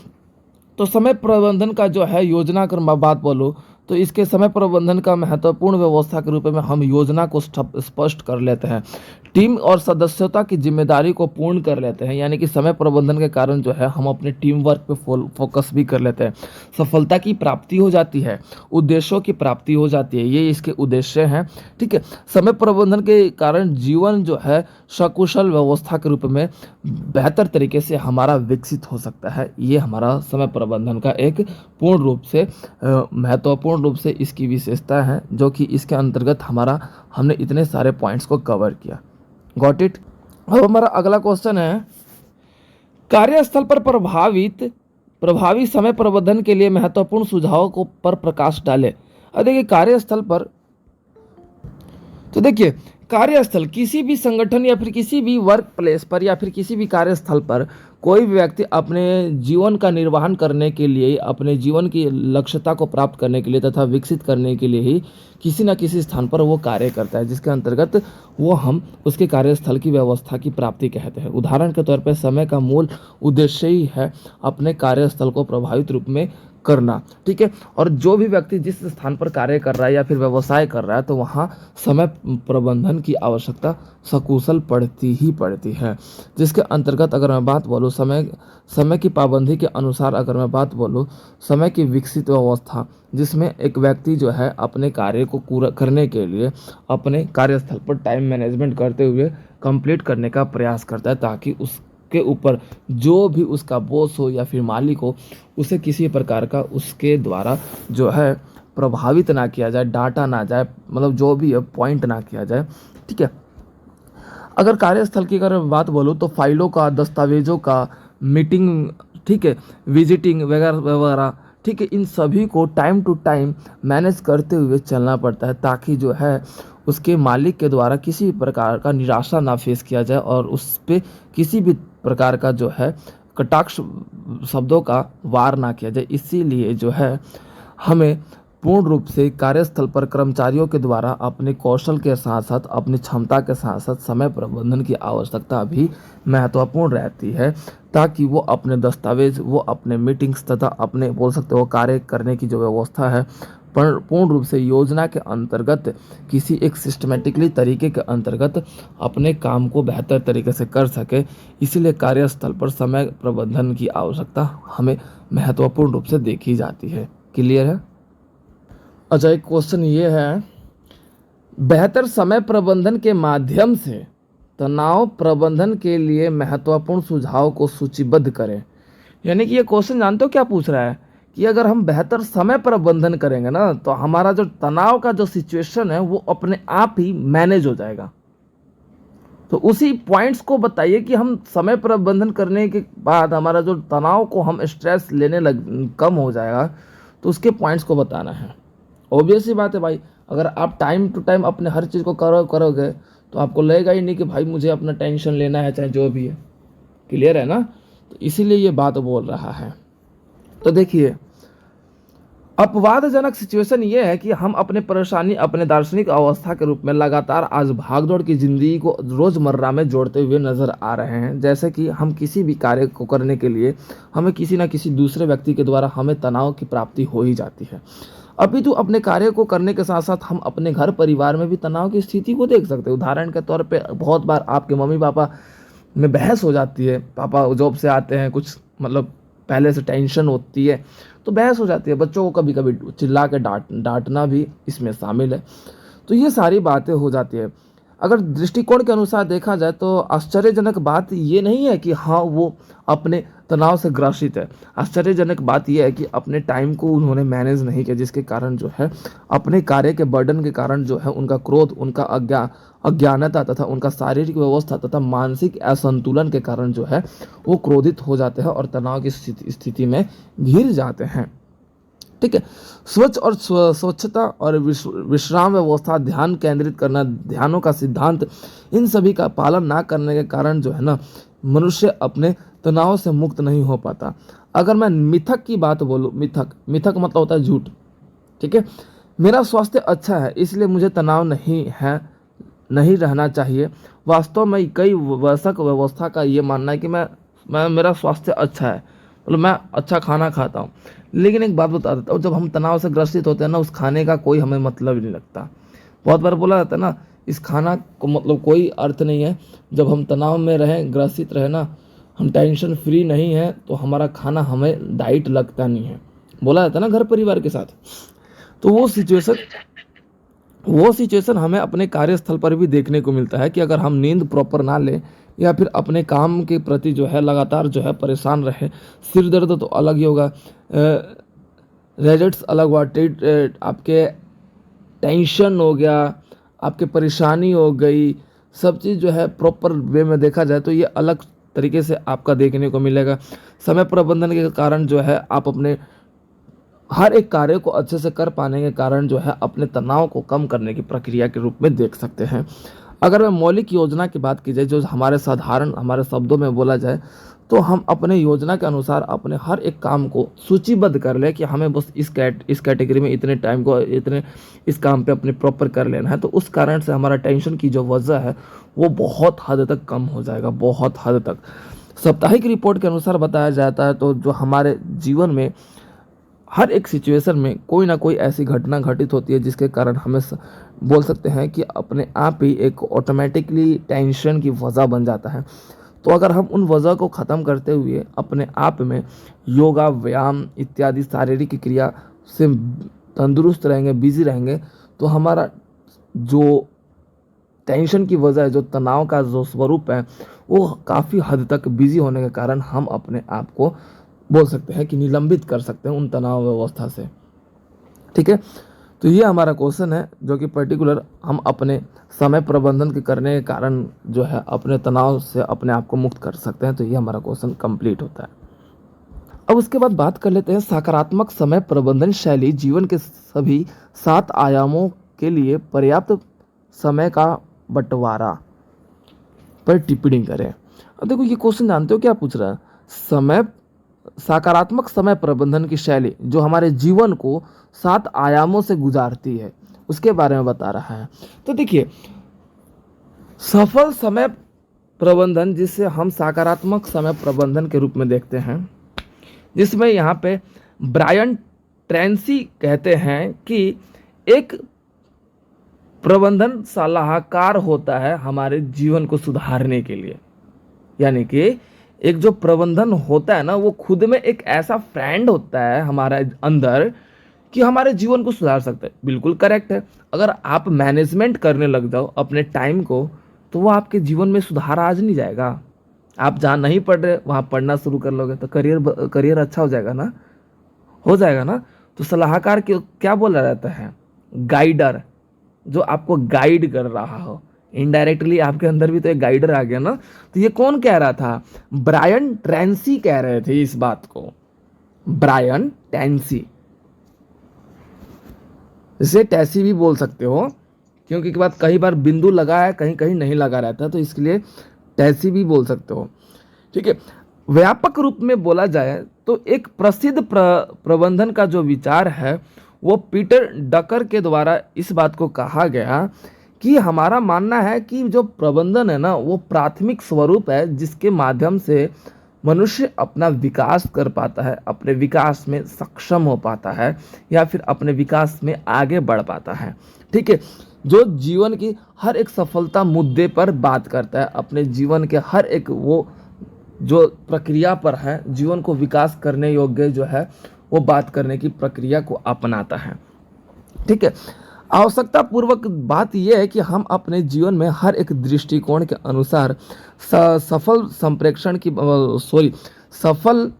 तो समय प्रबंधन का जो है योजना अगर मैं बात बोलूँ तो इसके समय प्रबंधन का महत्वपूर्ण व्यवस्था के रूप में हम योजना को स्पष्ट कर लेते हैं, टीम और सदस्यता की जिम्मेदारी को पूर्ण कर लेते हैं। यानी कि समय प्रबंधन के कारण जो है हम अपने टीम वर्क पे फोकस भी कर लेते हैं, सफलता की प्राप्ति हो जाती है, उद्देश्यों की प्राप्ति हो जाती है, ये इसके उद्देश्य हैं। ठीक है, समय प्रबंधन के कारण जीवन जो है सकुशल व्यवस्था के रूप में बेहतर तरीके से हमारा विकसित हो सकता है। ये हमारा समय प्रबंधन का एक पूर्ण रूप से महत्वपूर्ण रूप से इसकी विशेषता है, जो कि इसके अंतर्गत हमने इतने सारे पॉइंट्स को कवर किया। Got it. अब हमारा अगला क्वेश्चन है, कार्यस्थल पर प्रभावी समय प्रबंधन के लिए महत्वपूर्ण सुझावों को पर प्रकाश डालें। अब देखिए, कार्यस्थल पर तो देखिए कार्यस्थल किसी भी संगठन या फिर किसी भी वर्क प्लेस पर या फिर किसी भी कार्यस्थल पर कोई भी व्यक्ति अपने जीवन का निर्वहन करने के लिए, अपने जीवन की लक्ष्यता को प्राप्त करने के लिए तथा विकसित करने के लिए ही किसी न किसी स्थान पर वो कार्य करता है, जिसके अंतर्गत वो हम उसके कार्यस्थल की व्यवस्था की प्राप्ति कहते हैं। उदाहरण के तौर पर समय का मूल उद्देश्य ही है अपने कार्यस्थल को प्रभावित रूप में करना। ठीक है, और जो भी व्यक्ति जिस स्थान पर कार्य कर रहा है या फिर व्यवसाय कर रहा है, तो वहाँ समय प्रबंधन की आवश्यकता सकुशल पड़ती ही पड़ती है। जिसके अंतर्गत अगर मैं बात बोलूँ समय की पाबंदी के अनुसार, अगर मैं बात बोलूँ समय की विकसित व्यवस्था, जिसमें एक व्यक्ति जो है अपने कार्य को पूरा करने के लिए अपने कार्यस्थल पर टाइम मैनेजमेंट करते हुए कंप्लीट करने का प्रयास करता है, ताकि उसके ऊपर जो भी उसका बॉस हो या फिर मालिक हो, उसे किसी प्रकार का उसके द्वारा जो है प्रभावित ना किया जाए, डांटा ना जाए, मतलब जो भी है पॉइंट ना किया जाए। ठीक है, अगर कार्यस्थल की अगर बात बोलूँ तो फाइलों का, दस्तावेजों का, मीटिंग, ठीक है, विजिटिंग वगैरह वगैरह, ठीक है, इन सभी को टाइम टू टाइम मैनेज करते हुए चलना पड़ता है, ताकि जो है उसके मालिक के द्वारा किसी प्रकार का निराशा ना फेस किया जाए और उस पर किसी भी प्रकार का जो है कटाक्ष शब्दों का वार ना किया जाए। इसीलिए जो है हमें पूर्ण रूप से कार्यस्थल पर कर्मचारियों के द्वारा अपने कौशल के साथ साथ अपनी क्षमता के साथ साथ समय प्रबंधन की आवश्यकता भी महत्वपूर्ण रहती है, ताकि वो अपने दस्तावेज, वो अपने मीटिंग्स तथा अपने बोल सकते हो कार्य करने की जो व्यवस्था है पूर्ण रूप से योजना के अंतर्गत, किसी एक सिस्टमेटिकली तरीके के अंतर्गत अपने काम को बेहतर तरीके से कर सके। इसीलिए कार्यस्थल पर समय प्रबंधन की आवश्यकता हमें महत्वपूर्ण रूप से देखी जाती है। क्लियर है? अच्छा, एक क्वेश्चन ये है, बेहतर समय प्रबंधन के माध्यम से तनाव प्रबंधन के लिए महत्वपूर्ण सुझाव को सूचीबद्ध करें। यानी कि ये क्वेश्चन जानते हो क्या पूछ रहा है कि अगर हम बेहतर समय प्रबंधन करेंगे ना, तो हमारा जो तनाव का जो सिचुएशन है वो अपने आप ही मैनेज हो जाएगा। तो उसी पॉइंट्स को बताइए कि हम समय प्रबंधन करने के बाद हमारा जो तनाव को हम स्ट्रेस लेने लग कम हो जाएगा, तो उसके पॉइंट्स को बताना है। ऑब्वियस सी बात है भाई, अगर आप टाइम टू टाइम अपने हर चीज़ को करोगे तो आपको लगेगा ही नहीं कि भाई मुझे अपना टेंशन लेना है, चाहे जो भी है। क्लियर है ना? तो इसीलिए ये बात बोल रहा है। तो देखिए, अपवादजनक सिचुएशन ये है कि हम अपने परेशानी अपने दार्शनिक अवस्था के रूप में लगातार आज भागदौड़ की जिंदगी को रोजमर्रा में जोड़ते हुए नजर आ रहे हैं। जैसे कि हम किसी भी कार्य को करने के लिए हमें किसी न किसी दूसरे व्यक्ति के द्वारा हमें तनाव की प्राप्ति हो ही जाती है। अभी तो अपने कार्य को करने के साथ साथ हम अपने घर परिवार में भी तनाव की स्थिति को देख सकते हैं। उदाहरण के तौर पे बहुत बार आपके मम्मी पापा में बहस हो जाती है। पापा जॉब से आते हैं, कुछ मतलब पहले से टेंशन होती है तो बहस हो जाती है। बच्चों को कभी कभी चिल्ला के डांटना भी इसमें शामिल है। तो ये सारी बातें हो जाती है। अगर दृष्टिकोण के अनुसार देखा जाए तो आश्चर्यजनक बात ये नहीं है कि हाँ वो अपने तनाव से ग्रसित है। आश्चर्यजनक बात यह है कि अपने टाइम को उन्होंने मैनेज नहीं किया, जिसके कारण जो है अपने कार्य के बर्डन के कारण जो है उनका क्रोध, उनका अज्ञानता तथा उनका शारीरिक व्यवस्था तथा मानसिक असंतुलन के कारण जो है वो क्रोधित हो जाते हैं और तनाव की स्थिति में घिर जाते हैं। ठीक है। स्वच्छ और स्वच्छता और विश्राम व्यवस्था, ध्यान केंद्रित करना, ध्यानों का सिद्धांत, इन सभी का पालन ना करने के कारण जो है ना मनुष्य अपने तनाव से मुक्त नहीं हो पाता। अगर मैं मिथक की बात बोलूँ, मिथक मतलब होता है झूठ। ठीक है। मेरा स्वास्थ्य अच्छा है इसलिए मुझे तनाव नहीं रहना चाहिए। वास्तव में कई वयस्क व्यवस्था का ये मानना है कि मेरा स्वास्थ्य अच्छा है, मतलब मैं अच्छा खाना खाता हूँ। लेकिन एक बात बता देता हूँ, जब हम तनाव से ग्रसित होते हैं ना, उस खाने का कोई हमें मतलब ही नहीं लगता। बहुत बार बोला जाता है ना, इस खाना को मतलब कोई अर्थ नहीं है। जब हम तनाव में रहें, ग्रसित रहे ना, हम टेंशन फ्री नहीं है तो हमारा खाना हमें डाइट लगता नहीं है, बोला जाता है ना घर परिवार के साथ। तो वो सिचुएशन हमें अपने कार्यस्थल पर भी देखने को मिलता है कि अगर हम नींद प्रॉपर ना लें या फिर अपने काम के प्रति जो है लगातार जो है परेशान रहे, सिर दर्द तो अलग ही होगा, रेजेट्स अलग हुआ, आपके टेंशन हो गया, आपके परेशानी हो गई, सब चीज़ जो है प्रॉपर वे में देखा जाए तो ये अलग तरीके से आपका देखने को मिलेगा। समय प्रबंधन के कारण जो है आप अपने हर एक कार्य को अच्छे से कर पाने के कारण जो है अपने तनाव को कम करने की प्रक्रिया के रूप में देख सकते हैं। अगर मैं मौलिक योजना की बात की जाए, जो हमारे शब्दों में बोला जाए, तो हम अपने योजना के अनुसार अपने हर एक काम को सूचीबद्ध कर ले कि हमें बस इस कैटेगरी में इतने टाइम को इतने इस काम पे अपने प्रॉपर कर लेना है। तो उस कारण से हमारा टेंशन की जो वजह है वो बहुत हद तक कम हो जाएगा, बहुत हद तक। साप्ताहिक रिपोर्ट के अनुसार बताया जाता है तो जो हमारे जीवन में हर एक सिचुएशन में कोई ना कोई ऐसी घटना घटित होती है जिसके कारण हमें बोल सकते हैं कि अपने आप ही एक ऑटोमेटिकली टेंशन की वजह बन जाता है। तो अगर हम उन वजह को ख़त्म करते हुए अपने आप में योगा, व्यायाम इत्यादि शारीरिक क्रिया से तंदुरुस्त रहेंगे, बिजी रहेंगे, तो हमारा जो टेंशन की वजह है, जो तनाव का जो स्वरूप है, वो काफ़ी हद तक बिजी होने के कारण हम अपने आप को बोल सकते हैं कि निलंबित कर सकते हैं उन तनाव व्यवस्था से। ठीक है। तो ये हमारा क्वेश्चन है जो कि पर्टिकुलर हम अपने समय प्रबंधन के करने के कारण जो है अपने तनाव से अपने आप को मुक्त कर सकते हैं। तो ये हमारा क्वेश्चन कंप्लीट होता है। अब उसके बाद बात कर लेते हैं सकारात्मक समय प्रबंधन शैली जीवन के सभी 7 आयामों के लिए पर्याप्त समय का बंटवारा पर टिप्पणी करें। अब देखो ये क्वेश्चन जानते हो क्या पूछ रहा है? सकारात्मक समय प्रबंधन की शैली जो हमारे जीवन को 7 आयामों से गुजारती है उसके बारे में बता रहा है। तो देखिए, सफल समय प्रबंधन जिसे हम सकारात्मक समय प्रबंधन के रूप में देखते हैं, जिसमें यहाँ पे ब्रायन ट्रेसी कहते हैं कि एक प्रबंधन सलाहकार होता है हमारे जीवन को सुधारने के लिए। यानी कि एक जो प्रबंधन होता है ना, वो खुद में एक ऐसा फ्रेंड होता है हमारे अंदर कि हमारे जीवन को सुधार सकता है। बिल्कुल करेक्ट है। अगर आप मैनेजमेंट करने लग जाओ अपने टाइम को, तो वो आपके जीवन में सुधार आज नहीं जाएगा। आप जहाँ नहीं पढ़ रहे वहाँ पढ़ना शुरू कर लोगे तो करियर अच्छा हो जाएगा ना, हो जाएगा ना। तो सलाहकार क्या बोला जाता है? गाइडर, जो आपको गाइड कर रहा हो। इनडायरेक्टली आपके अंदर भी तो एक गाइडर आ गया ना। तो ये कौन कह रहा था? ब्रायन ट्रेंसी कह रहे थे इस बात को, ब्रायन टैंसी। इसे टैसी भी बोल सकते हो, क्योंकि के बाद कई बार बिंदु लगा है, कहीं कहीं नहीं लगा रहता है, तो इसके लिए टैसी भी बोल सकते हो। ठीक है। व्यापक रूप में बोला जाए तो एक प्रसिद्ध प्रबंधन का जो विचार है वो पीटर डकर के द्वारा इस बात को कहा गया कि हमारा मानना है कि जो प्रबंधन है ना वो प्राथमिक स्वरूप है जिसके माध्यम से मनुष्य अपना विकास कर पाता है, अपने विकास में सक्षम हो पाता है, या फिर अपने विकास में आगे बढ़ पाता है। ठीक है। जो जीवन की हर एक सफलता मुद्दे पर बात करता है, अपने जीवन के हर एक वो जो प्रक्रिया पर है, जीवन को विकास करने योग्य जो है वो बात करने की प्रक्रिया को अपनाता है। ठीक है। आवश्यकता पूर्वक बात यह है कि हम अपने जीवन में हर एक दृष्टिकोण के अनुसार सफल संप्रेषण की सफल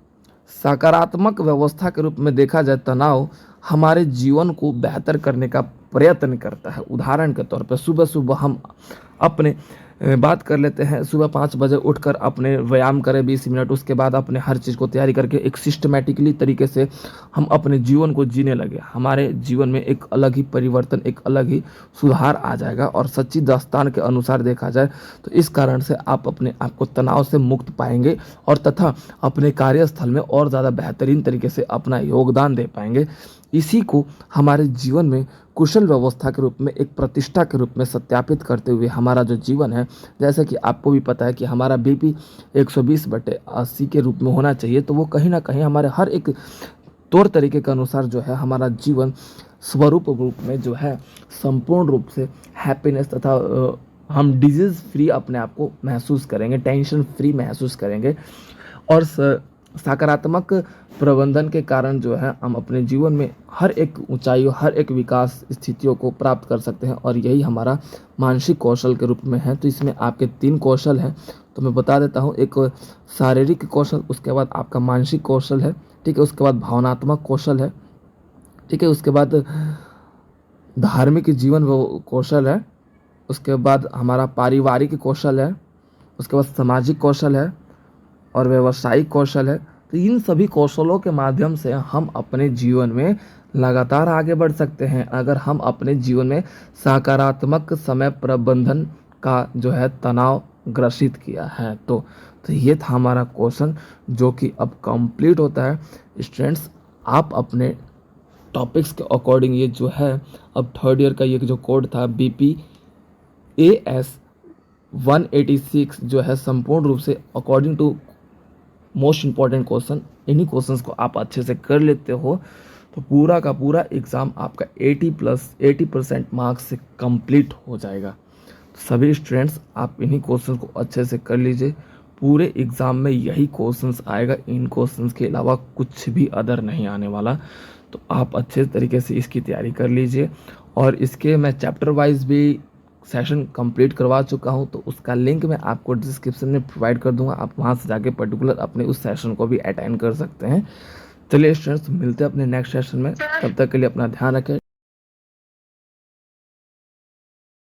सकारात्मक व्यवस्था के रूप में देखा जाए तनाव हमारे जीवन को बेहतर करने का प्रयत्न करता है। उदाहरण के तौर पर सुबह सुबह हम अपने बात कर लेते हैं, सुबह 5 बजे उठकर अपने व्यायाम करें 20 मिनट, उसके बाद अपने हर चीज़ को तैयारी करके एक सिस्टमेटिकली तरीके से हम अपने जीवन को जीने लगे, हमारे जीवन में एक अलग ही परिवर्तन, एक अलग ही सुधार आ जाएगा। और सच्ची दास्तान के अनुसार देखा जाए तो इस कारण से आप अपने आप को तनाव से मुक्त पाएंगे और तथा अपने कार्यस्थल में और ज़्यादा बेहतरीन तरीके से अपना योगदान दे पाएंगे। इसी को हमारे जीवन में कुशल व्यवस्था के रूप में, एक प्रतिष्ठा के रूप में सत्यापित करते हुए हमारा जो जीवन है, जैसे कि आपको भी पता है कि हमारा बीपी 120/80 के रूप में होना चाहिए, तो वो कहीं ना कहीं हमारे हर एक तौर तरीके के अनुसार जो है हमारा जीवन स्वरूप रूप में जो है संपूर्ण रूप से हैप्पीनेस तथा हम डिजीज़ फ्री अपने आप को महसूस करेंगे, टेंशन फ्री महसूस करेंगे। और सकारात्मक प्रबंधन के कारण जो है हम अपने जीवन में हर एक ऊंचाइयों, हर एक विकास स्थितियों को प्राप्त कर सकते हैं, और यही हमारा मानसिक कौशल के रूप में है। तो इसमें आपके 3 कौशल हैं, तो मैं बता देता हूँ। एक शारीरिक कौशल, उसके बाद आपका मानसिक कौशल है, ठीक है, उसके बाद भावनात्मक कौशल है, ठीक है, उसके बाद धार्मिक जीवन कौशल है, उसके बाद हमारा पारिवारिक कौशल है, उसके बाद सामाजिक कौशल है और व्यावसायिक कौशल है। तो इन सभी कौशलों के माध्यम से हम अपने जीवन में लगातार आगे बढ़ सकते हैं अगर हम अपने जीवन में सकारात्मक समय प्रबंधन का जो है तनाव ग्रसित किया है। तो ये था हमारा क्वेश्चन जो कि अब कंप्लीट होता है। स्टूडेंट्स, आप अपने टॉपिक्स के अकॉर्डिंग ये जो है अब 3rd ईयर का ये जो कोड था BPAS 186 जो है संपूर्ण रूप से according to most important question, इन्हीं क्वेश्चंस को आप अच्छे से कर लेते हो तो पूरा का पूरा एग्ज़ाम आपका 80% मार्क्स से कंप्लीट हो जाएगा। तो सभी स्टूडेंट्स आप इन्हीं क्वेश्चंस को अच्छे से कर लीजिए। पूरे एग्ज़ाम में यही क्वेश्चंस आएगा, इन क्वेश्चंस के अलावा कुछ भी अदर नहीं आने वाला। तो आप अच्छे तरीके से इसकी तैयारी कर लीजिए। और इसके मैं चैप्टर वाइज भी सेशन कंप्लीट करवा चुका हूं, तो उसका लिंक मैं आपको डिस्क्रिप्शन में प्रोवाइड कर दूंगा। आप वहां से जाके पर्टिकुलर अपने उस सेशन को भी अटेंड कर सकते हैं। चलिए स्टूडेंट्स, मिलते हैं अपने नेक्स्ट सेशन में, तब तक के लिए अपना ध्यान रखें।